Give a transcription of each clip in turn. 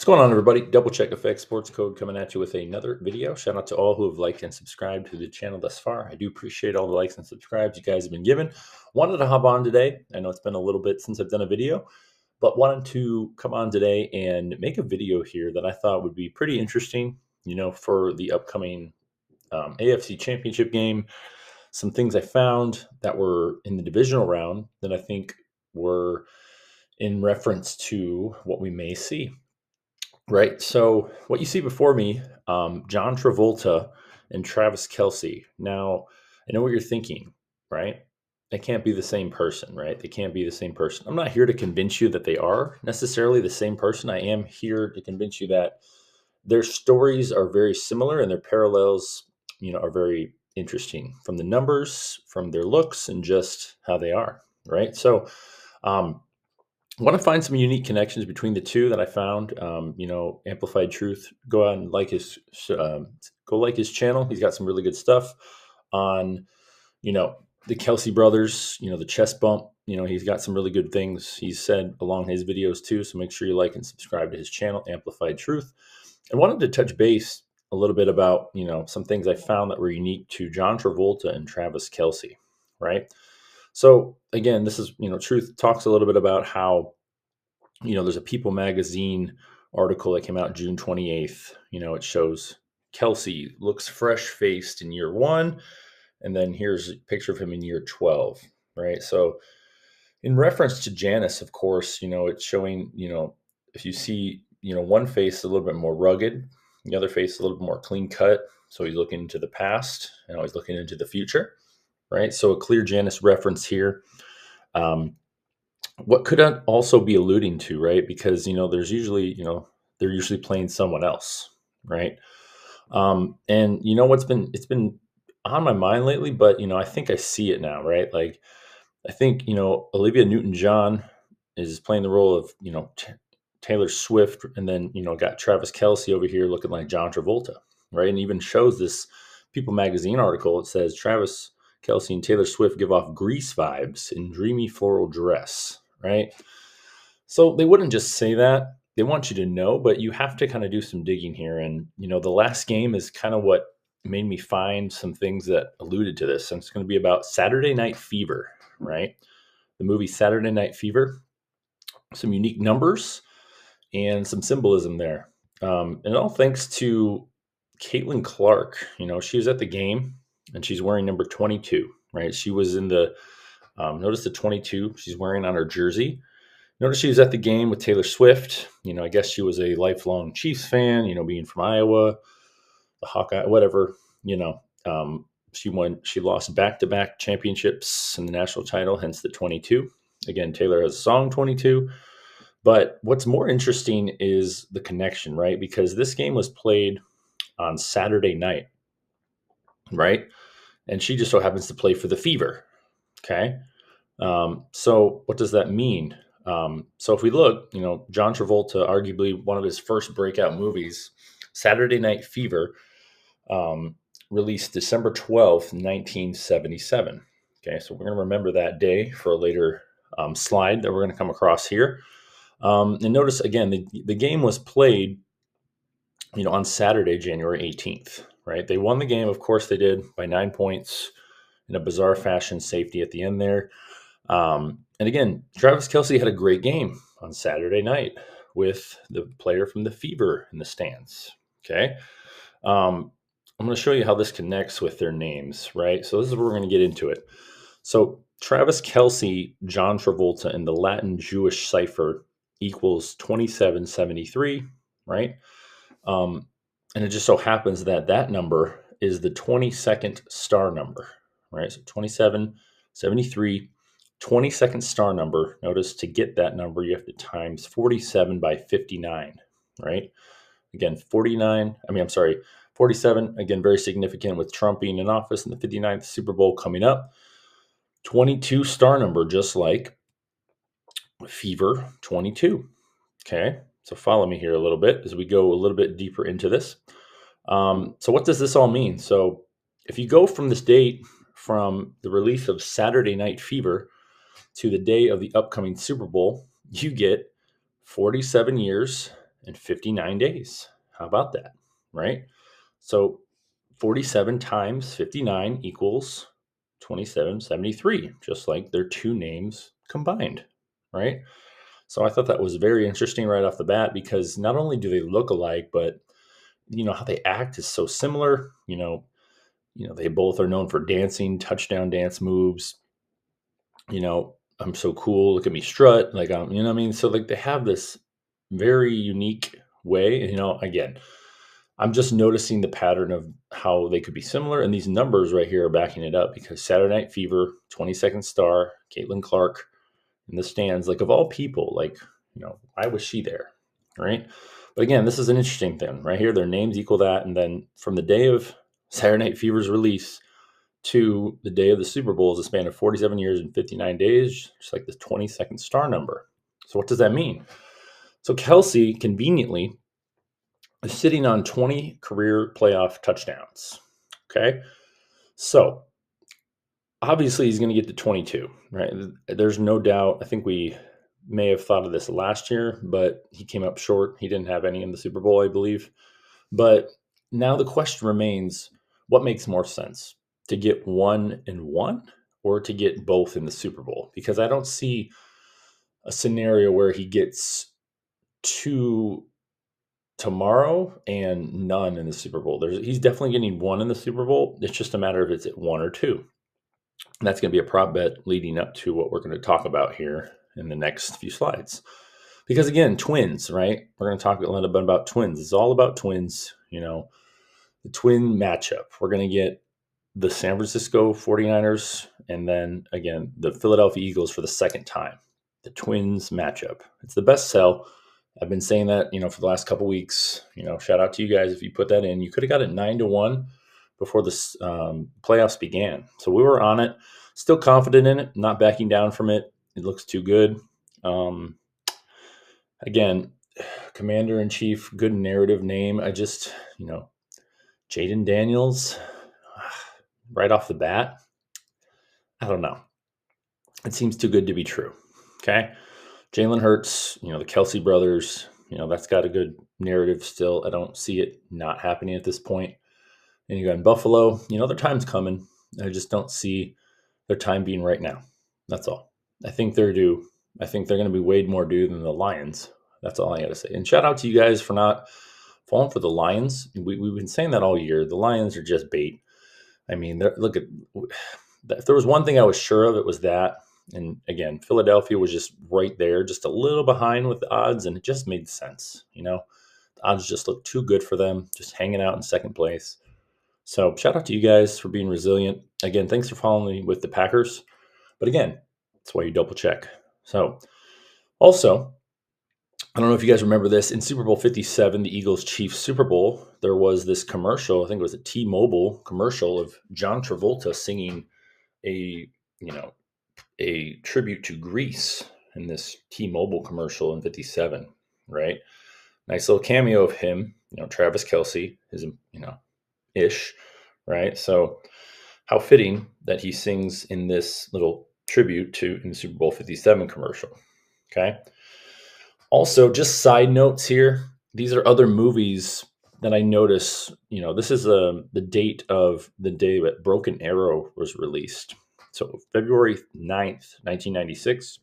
Going on, everybody? Double Check Effects Sports Code coming at you with another video. Shout out to all who have liked and subscribed to the channel thus far. I do appreciate all the likes and subscribes you guys have been giving. Wanted to hop on today. I know it's been a little bit since I've done a video, but wanted to come on today and make a video here that I thought would be pretty interesting, for the upcoming AFC Championship game. Some things I found that were in the divisional round that I think were in reference to what we may see. Right. So what you see before me, John Travolta and Travis Kelce. Now, I know what you're thinking, right? They can't be the same person, right? They can't be the same person. I'm not here to convince you that they are necessarily the same person. I am here to convince you that their stories are very similar and their parallels, are very interesting from the numbers, from their looks, and just how they are, right? So, want to find some unique connections between the two that I found. Amplified Truth. Go out and go like his channel. He's got some really good stuff on, the Kelce brothers. The chest bump. He's got some really good things he's said along his videos too. So make sure you like and subscribe to his channel, Amplified Truth. I wanted to touch base a little bit about some things I found that were unique to John Travolta and Travis Kelce, right? So again, this is, Truth talks a little bit about how, there's a People magazine article that came out June 28th. It shows Kelce looks fresh-faced in year 1, and then here's a picture of him in year 12, right? So in reference to Janice, of course, it's showing, if you see, one face a little bit more rugged, the other face a little bit more clean cut. So he's looking into the past and he's looking into the future. Right. So a clear Janice reference here. What could I also be alluding to, right? Because, there's usually, they're usually playing someone else. Right. And it's been on my mind lately, but, I think I see it now. Right. Like, I think, Olivia Newton-John is playing the role of, Taylor Swift. And then, got Travis Kelce over here looking like John Travolta. Right. And even shows this People magazine article. It says Travis Kelce and Taylor Swift give off Grease vibes in dreamy floral dress, right? So they wouldn't just say that. They want you to know, but you have to kind of do some digging here. And, the last game is kind of what made me find some things that alluded to this. And it's going to be about Saturday Night Fever, right? The movie Saturday Night Fever, some unique numbers and some symbolism there. And all thanks to Caitlyn Clark. She was at the game and she's wearing number 22, right? She was in the, notice the 22 she's wearing on her jersey. Notice she was at the game with Taylor Swift. I guess she was a lifelong Chiefs fan, being from Iowa, the Hawkeye, whatever, she lost back-to-back championships in the national title, hence the 22. Again, Taylor has a song 22. But what's more interesting is the connection, right? Because this game was played on Saturday night, right? And she just so happens to play for the Fever. Okay. So what does that mean? So if we look, John Travolta, arguably one of his first breakout movies, Saturday Night Fever, released December 12th, 1977. Okay. So we're going to remember that day for a later slide that we're going to come across here. And notice again, the game was played, on Saturday, January 18th, right? They won the game. Of course they did, by 9 points in a bizarre fashion, safety at the end there. And again, Travis Kelce had a great game on Saturday night with the player from the Fever in the stands. Okay. I'm going to show you how this connects with their names, right? So this is where we're going to get into it. So Travis Kelce, John Travolta, in the Latin Jewish cipher equals 2773, right? And it just so happens that that number is the 22nd star number, right? So 27, 73, 22nd star number. Notice to get that number, you have to times 47 by 59, right? Again, 47, again, very significant with Trump being in office in the 59th Super Bowl coming up. 22 star number, just like Fever 22. Okay. So follow me here a little bit as we go a little bit deeper into this. So what does this all mean? So if you go from this date, from the release of Saturday Night Fever to the day of the upcoming Super Bowl, you get 47 years and 59 days. How about that, right? So 47 times 59 equals 2773, just like their two names combined, right? So I thought that was very interesting right off the bat because not only do they look alike, but how they act is so similar. They both are known for dancing, touchdown dance moves. I'm so cool. Look at me strut. Like, what I mean? So like they have this very unique way. Again, I'm just noticing the pattern of how they could be similar. And these numbers right here are backing it up because Saturday Night Fever, 22nd star, Caitlyn Clark in the stands, like of all people, like, why was she there? Right. But again, this is an interesting thing right here. Their names equal that. And then from the day of Saturday Night Fever's release to the day of the Super Bowl is a span of 47 years and 59 days, just like the 22nd star number. So what does that mean? So Kelce conveniently is sitting on 20 career playoff touchdowns. Okay. So obviously he's going to get to 22, right? There's no doubt. I think we may have thought of this last year, but he came up short. He didn't have any in the Super Bowl, I believe. But now the question remains, what makes more sense? To get 1 and 1 or to get both in the Super Bowl? Because I don't see a scenario where he gets 2 tomorrow and none in the Super Bowl. He's definitely getting 1 in the Super Bowl. It's just a matter of it's at 1 or 2. And that's going to be a prop bet leading up to what we're going to talk about here in the next few slides. Because again, twins, right? We're going to talk a little bit about twins. It's all about twins, the twin matchup. We're going to get the San Francisco 49ers and then again, the Philadelphia Eagles for the second time. The twins matchup. It's the best sell. I've been saying that, for the last couple weeks. Shout out to you guys if you put that in. You could have got it 9-1 before the playoffs began. So we were on it. Still confident in it. Not backing down from it. It looks too good. Again, Commander-in-Chief, good narrative name. I just, Jaden Daniels, right off the bat, I don't know. It seems too good to be true. Okay. Jalen Hurts, the Kelce brothers, that's got a good narrative still. I don't see it not happening at this point. And you got in Buffalo, their time's coming. I just don't see their time being right now. That's all. I think they're due. I think they're going to be way more due than the Lions. That's all I got to say. And shout out to you guys for not falling for the Lions. We've been saying that all year. The Lions are just bait. I mean, look at if there was one thing I was sure of, it was that. And again, Philadelphia was just right there, just a little behind with the odds, and it just made sense. The odds just looked too good for them, just hanging out in second place. So shout out to you guys for being resilient. Again, thanks for following me with the Packers. But again, that's why you double check. So also, I don't know if you guys remember this. In Super Bowl 57, the Eagles-Chiefs Super Bowl, there was this commercial, I think it was a T-Mobile commercial of John Travolta singing a tribute to Greece in this T-Mobile commercial in 57, right? Nice little cameo of him, Travis Kelce, ish, right? So how fitting that he sings in this little tribute in the Super Bowl 57 commercial, okay? Also, just side notes here. These are other movies that I notice. This is the date of the day that Broken Arrow was released. So February 9th, 1996.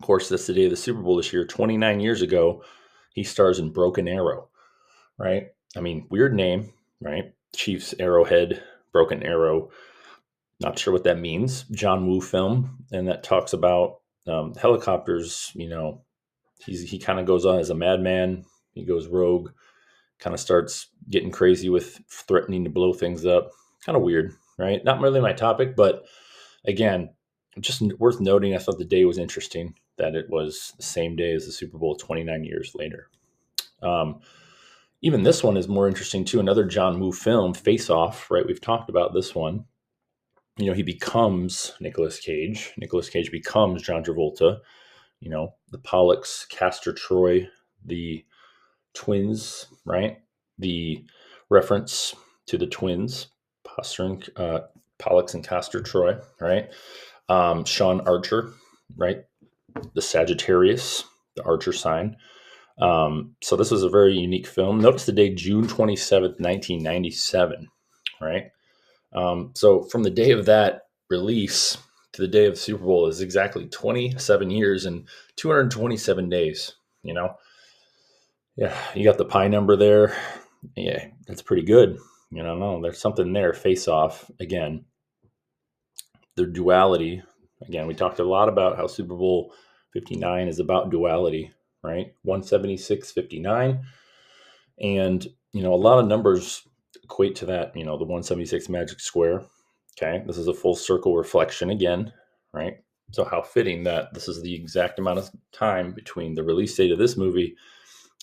Of course, that's the day of the Super Bowl this year. 29 years ago, he stars in Broken Arrow, right? I mean, weird name, right? Chiefs Arrowhead, Broken Arrow. Not sure what that means. John Woo film, and that talks about helicopters. He kind of goes on as a madman. He goes rogue, kind of starts getting crazy with threatening to blow things up. Kind of weird, right? Not really my topic, but again, just worth noting. I thought the day was interesting, that it was the same day as the Super Bowl 29 years later. Even this one is more interesting too. Another John Woo film, Face Off, right? We've talked about this one. He becomes Nicolas Cage. Nicolas Cage becomes John Travolta. The Pollux, Castor Troy, the twins, right? The reference to the twins, Pollux and Castor Troy, right? Sean Archer, right? The Sagittarius, the Archer sign. So this was a very unique film. Notice the date, June 27th, 1997, right? So from the day of that release to the day of the Super Bowl is exactly 27 years and 227 days, you know? Yeah, you got the pi number there. Yeah, that's pretty good. No, there's something there. Face Off, again, the duality. Again, we talked a lot about how Super Bowl 59 is about duality, right? 176, 59. And, a lot of numbers equate to that, the 176 magic square. Okay. This is a full circle reflection again, right? So, how fitting that this is the exact amount of time between the release date of this movie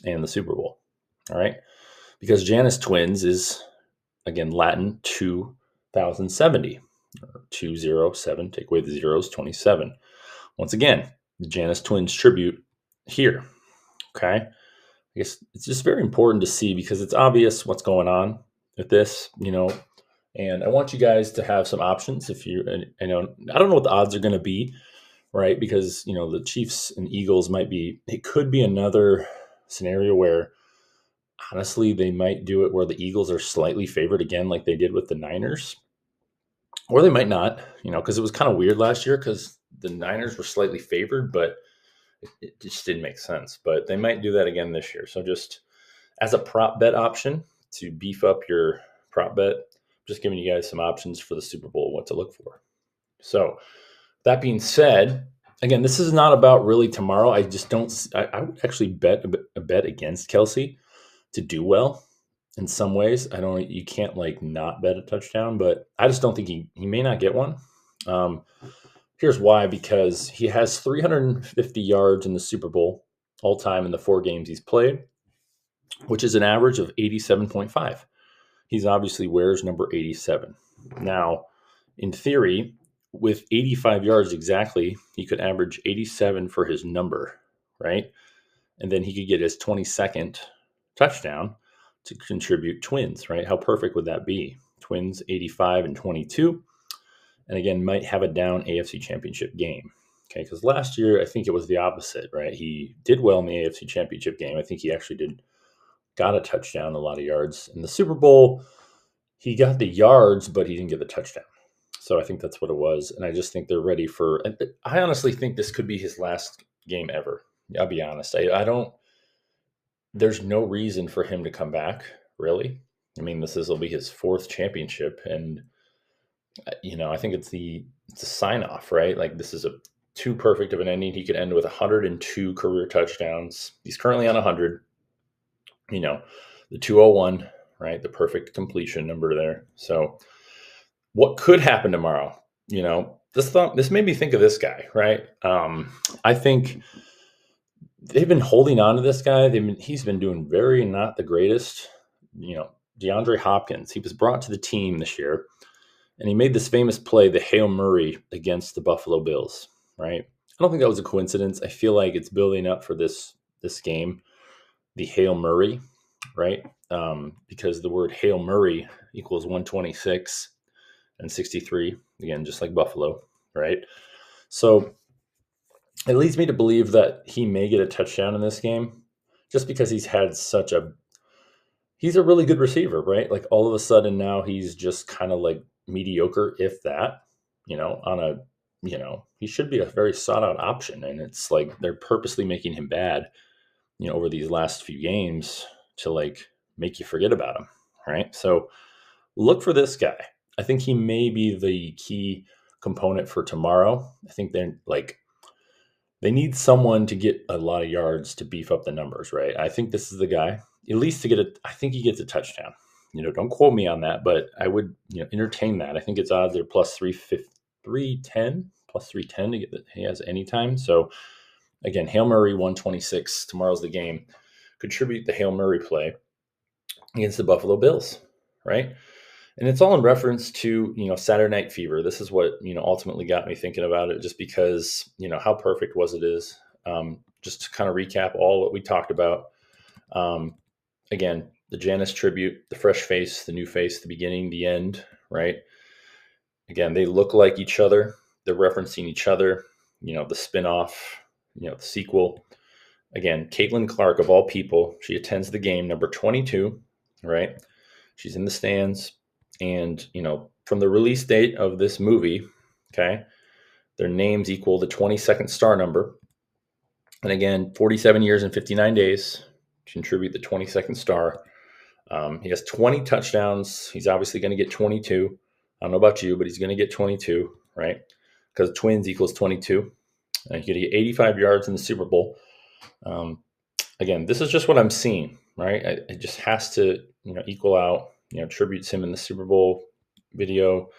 and the Super Bowl. All right. Because Janus Twins is, again, Latin 2070, or 207, take away the zeros, 27. Once again, Janus Twins tribute here. Okay. I guess it's just very important to see because it's obvious what's going on with this, and I want you guys to have some options. If you, I don't know what the odds are going to be, right? Because, the Chiefs and Eagles it could be another scenario where honestly, they might do it where the Eagles are slightly favored again, like they did with the Niners, or they might not, because it was kind of weird last year because the Niners were slightly favored, but it just didn't make sense. But they might do that again this year. So just as a prop bet option to beef up your prop bet, just giving you guys some options for the Super Bowl, what to look for. So that being said, again, this is not about really tomorrow. I just don't. I would actually bet a bet against Kelce to do well in some ways. You can't like not bet a touchdown, but I just don't think he may not get one. Here's why, because he has 350 yards in the Super Bowl all time in the 4 games he's played, which is an average of 87.5. He's obviously wears number 87. Now, in theory, with 85 yards exactly, he could average 87 for his number, right? And then he could get his 22nd touchdown to contribute Twins, right? How perfect would that be? Twins 85 and 22. And again, might have a down AFC Championship game. Okay, because last year I think it was the opposite, right? He did well in the AFC Championship game. I think he actually got a touchdown, a lot of yards. In the Super Bowl, he got the yards, but he didn't get the touchdown. So I think that's what it was. And I just think they're ready for. I honestly think this could be his last game ever. I'll be honest. I don't. There's no reason for him to come back, really. I mean, will be his 4th championship, and I think it's a sign off, right? Like this is too perfect of an ending. He could end with 102 career touchdowns. He's currently on 100. The 201, right? The perfect completion number there. So, what could happen tomorrow? This made me think of this guy, right? I think they've been holding on to this guy. He's been doing very not the greatest. DeAndre Hopkins. He was brought to the team this year, and he made this famous play, the Hail Murray against the Buffalo Bills. Right? I don't think that was a coincidence. I feel like it's building up for this game, the Hail Murray, right? Because the word Hail Murray equals 126 and 63, again, just like Buffalo, right? So it leads me to believe that he may get a touchdown in this game just because he's a really good receiver, right? Like all of a sudden now he's just kind of like mediocre, if that, he should be a very sought out option. And it's like they're purposely making him bad, over these last few games to like make you forget about him, right? So look for this guy. I think he may be the key component for tomorrow. I think they need someone to get a lot of yards to beef up the numbers, right? I think this is the guy, at least I think he gets a touchdown. Don't quote me on that, but I would, entertain that. I think its odds are plus 310 to get that he has any time. So again, Hail Murray 126. Tomorrow's the game. Contribute the Hail Murray play against the Buffalo Bills, right? And it's all in reference to, Saturday Night Fever. This is what, ultimately got me thinking about it, just because, how perfect it is. Just to kind of recap all what we talked about. Again, the Janus tribute, the fresh face, the new face, the beginning, the end, right? Again, they look like each other. They're referencing each other, the spinoff, the sequel. Again, Caitlyn Clark, of all people, she attends the game, number 22, right? She's in the stands. And, from the release date of this movie, okay, their names equal the 22nd star number. And again, 47 years and 59 days contribute the 22nd star. He has 20 touchdowns. He's obviously going to get 22. I don't know about you, but he's going to get 22, right? Because twins equals 22. He's going to get 85 yards in the Super Bowl. Again, this is just what I'm seeing, right? It just has to, equal out, tributes him in the Super Bowl video,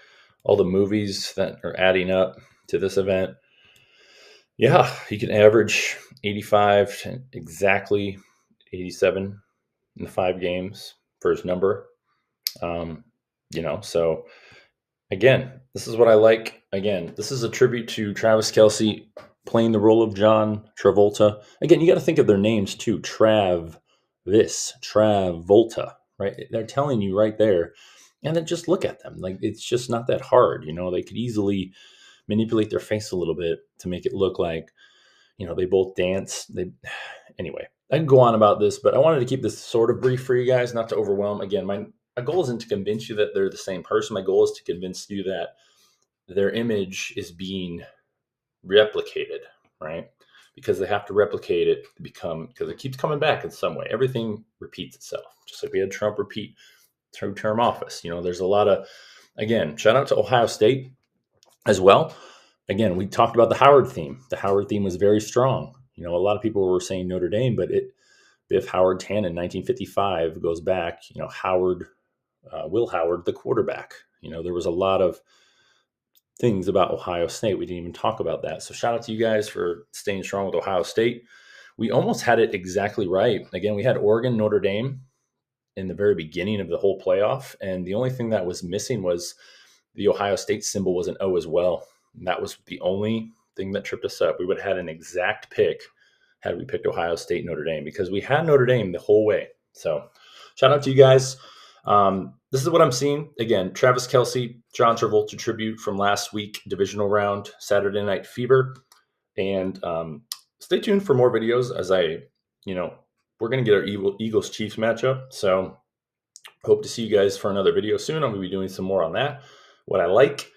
all the movies that are adding up to this event. Yeah, he can average 85 to exactly 87 in the 5 games for his number. So again, this is what I like. Again, this is a tribute to Travis Kelce playing the role of John Travolta. Again, you got to think of their names too. Travolta, right? They're telling you right there. And then just look at them. Like, it's just not that hard. They could easily manipulate their face a little bit to make it look like, they both dance. Anyway, I can go on about this, but I wanted to keep this sort of brief for you guys, not to overwhelm. Again, my goal isn't to convince you that they're the same person. My goal is to convince you that their image is being replicated, right? Because they have to replicate it to because it keeps coming back in some way. Everything repeats itself, just like we had Trump repeat through term office. There's a lot of, again, shout out to Ohio State as well. Again, we talked about the Howard theme. The Howard theme was very strong. A lot of people were saying Notre Dame, but Biff Howard Tannen, 1955, goes back. Will Howard, the quarterback. There was a lot of things about Ohio State. We didn't even talk about that. So shout out to you guys for staying strong with Ohio State. We almost had it exactly right. Again, we had Oregon, Notre Dame in the very beginning of the whole playoff. And the only thing that was missing was the Ohio State symbol was an O as well. And that was the only thing that tripped us up. We would have had an exact pick had we picked Ohio State, Notre Dame, because we had Notre Dame the whole way. So shout out to you guys. This is what I'm seeing. Again, Travis Kelce, John Travolta tribute from last week, divisional round, Saturday Night Fever. And stay tuned for more videos as we're going to get our Eagles-Chiefs matchup. So hope to see you guys for another video soon. I'm going to be doing some more on that, what I like.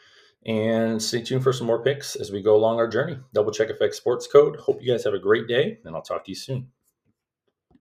And stay tuned for some more picks as we go along our journey. Double check FX Sports Code. Hope you guys have a great day, and I'll talk to you soon.